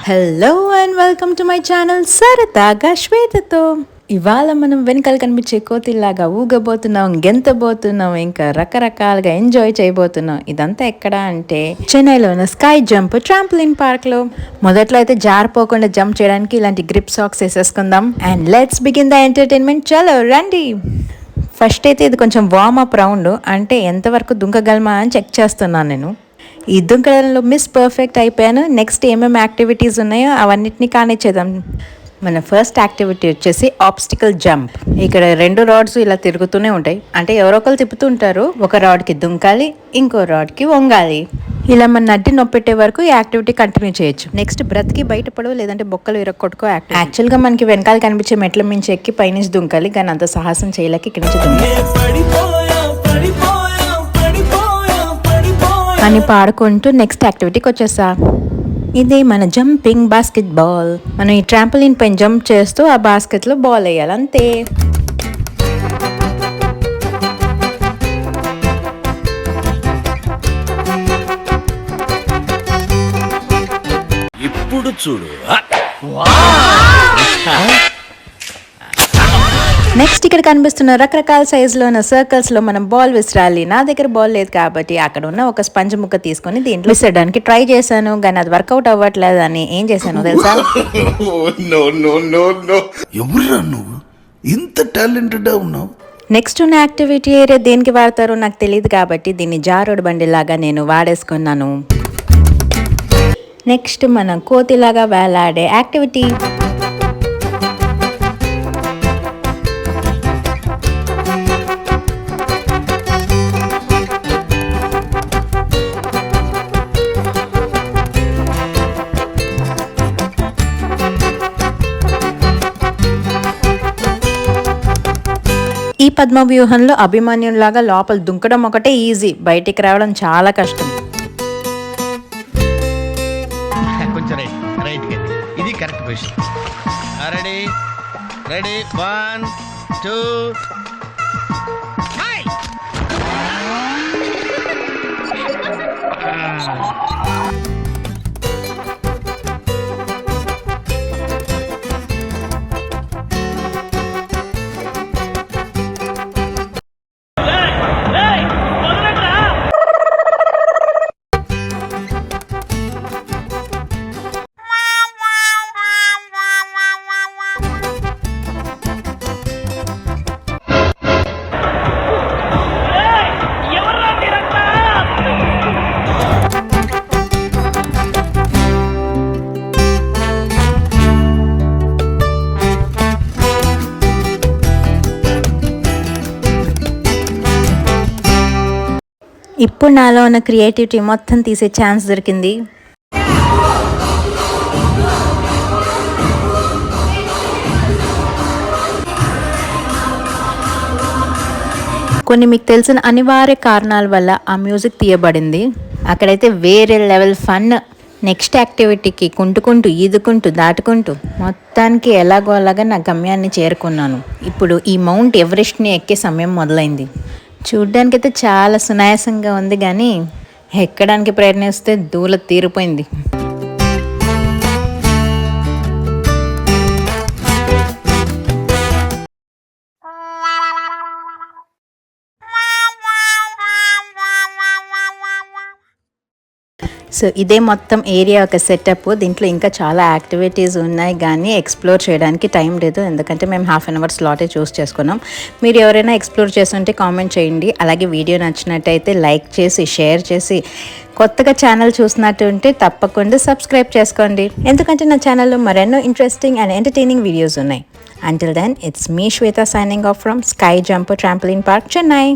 Hello and welcome to my channel సరదాగా శ్వేతతో. ఇవాళ మనం వెనకాల కనిపించే కోతిలాగా ఊగబోతున్నాం, గెంతబోతున్నాం, ఇంకా రకరకాలుగా ఎంజాయ్ చేయబోతున్నాం. ఇదంతా ఎక్కడ అంటే చెన్నైలో ఉన్న స్కై జంప్ ట్రాంప్లిన్ పార్క్ లో. మొదట్లో అయితే జారిపోకుండా జంప్ చేయడానికి ఇలాంటి గ్రిప్ సాక్స్ వేసేసుకుందాం. And let's begin the entertainment. చలో రండి. ఫస్ట్ అయితే ఇది కొంచెం వార్మ్ అప్ రౌండ్, అంటే ఎంతవరకు దుంకగలమా అని చెక్ చేస్తున్నాను నేను. ఈ దుంకడంలో మిస్ పర్ఫెక్ట్ అయిపోయాను. నెక్స్ట్ ఏమేమి యాక్టివిటీస్ ఉన్నాయో అవన్నిటిని కానిచ్చేద్దాం. మన ఫస్ట్ యాక్టివిటీ వచ్చేసి ఆబ్స్టికల్ జంప్. ఇక్కడ 2 రాడ్స్ ఇలా తిరుగుతూనే ఉంటాయి, అంటే ఎవరో ఒకరు తిప్పుతూ ఉంటారు. ఒక రాడ్కి దుంకాలి, ఇంకో రాడ్కి వంగాలి. ఇలా మన నడ్డి నొప్పెట్టే వరకు ఈ యాక్టివిటీ కంటిన్యూ చేయొచ్చు. నెక్స్ట్ బ్రత్కి బయటపడవు, లేదంటే బొక్కలు ఇరక్కొట్టుకో యాక్టివిటీ. యాక్చువల్గా మనకి వెనకాల కనిపించే మెట్ల మించి ఎక్కి పైనుంచి దుంకాలి, కానీ అంత సాహసం చేయలేక ఇక్కడి నుంచి దుంకాలి అని పాడుకుంటూ నెక్స్ట్ యాక్టివిటీకి వచ్చేసా. ఇది మన జంపింగ్ బాస్కెట్ బాల్. మనం ఈ ట్రాంపోలిన్ పైన జంప్ చేస్తూ ఆ బాస్కెట్లో బాల్ వేయాలి, అంతే. ఇప్పుడు చూడు. నెక్స్ట్ ఇక్కడ కనిపిస్తున్న రకరకాల సైజులో ఉన్న సర్కిల్స్లో మనం బాల్ విసిరాలి. నా దగ్గర బాల్ లేదు కాబట్టి అక్కడ ఉన్న ఒక స్పంజ్ ముక్క తీసుకొని దీంట్లో విసరడానికి ట్రై చేశాను, కానీ అది వర్కౌట్ అవ్వట్లేదు. అని ఏం చేశాను తెలుసా? ఎవరురా నువ్వు, ఇంత టాలెంటెడ్ ఉన్నావు? నెక్స్ట్ ఉన్న యాక్టివిటీ ఏరియా దేనికి వాడతారో నాకు తెలియదు కాబట్టి దీన్ని జారుడు బండిలాగా నేను వాడేసుకున్నాను. నెక్స్ట్ మనం కోతిలాగా వేలాడే యాక్టివిటీ. ఈ పద్మ వ్యూహంలో అభిమన్యులాగా లోపల దుంకడం ఒకటే ఈజీ, బయటికి రావడం చాలా కష్టం. ఇది కరెక్ట్ పొజిషన్. రెడీ రెడీ 1 2 ఇప్పుడు నాలో ఉన్న క్రియేటివిటీ మొత్తం తీసే ఛాన్స్ దొరికింది. కొన్ని మీకు తెలిసిన అనివార్య కారణాల వల్ల ఆ మ్యూజిక్ తీయబడింది. అక్కడైతే వేరే లెవెల్ ఫన్. నెక్స్ట్ యాక్టివిటీకి కుంటుకుంటూ ఈదుకుంటూ దాటుకుంటూ మొత్తానికి ఎలాగో అలాగా నా గమ్యాన్ని చేరుకున్నాను. ఇప్పుడు ఈ మౌంట్ ఎవరెస్ట్ని ఎక్కే సమయం మొదలైంది. చూడ్డానికైతే చాలా సునాయాసంగా ఉంది, కానీ ఎక్కడానికి ప్రయత్నిస్తే దూల తీరిపోయింది. సో ఇదే మొత్తం ఏరియా ఒక సెటప్. దీంట్లో ఇంకా చాలా యాక్టివిటీస్ ఉన్నాయి, కానీ ఎక్స్ప్లోర్ చేయడానికి టైం లేదు, ఎందుకంటే మేము ½ అన్ అవర్ స్లాటే చూస్ చేసుకున్నాం. మీరు ఎవరైనా ఎక్స్ప్లోర్ చేస్తుంటే కామెంట్ చేయండి. అలాగే వీడియో నచ్చినట్టయితే లైక్ చేసి షేర్ చేసి, కొత్తగా ఛానల్ చూసినట్టు ఉంటే తప్పకుండా సబ్స్క్రైబ్ చేసుకోండి, ఎందుకంటే నా ఛానల్లో మరెన్నో ఇంట్రెస్టింగ్ అండ్ ఎంటర్టైనింగ్ వీడియోస్ ఉన్నాయి. Until then, it's me Shweta signing off from Sky Jump Trampoline Park, Chennai.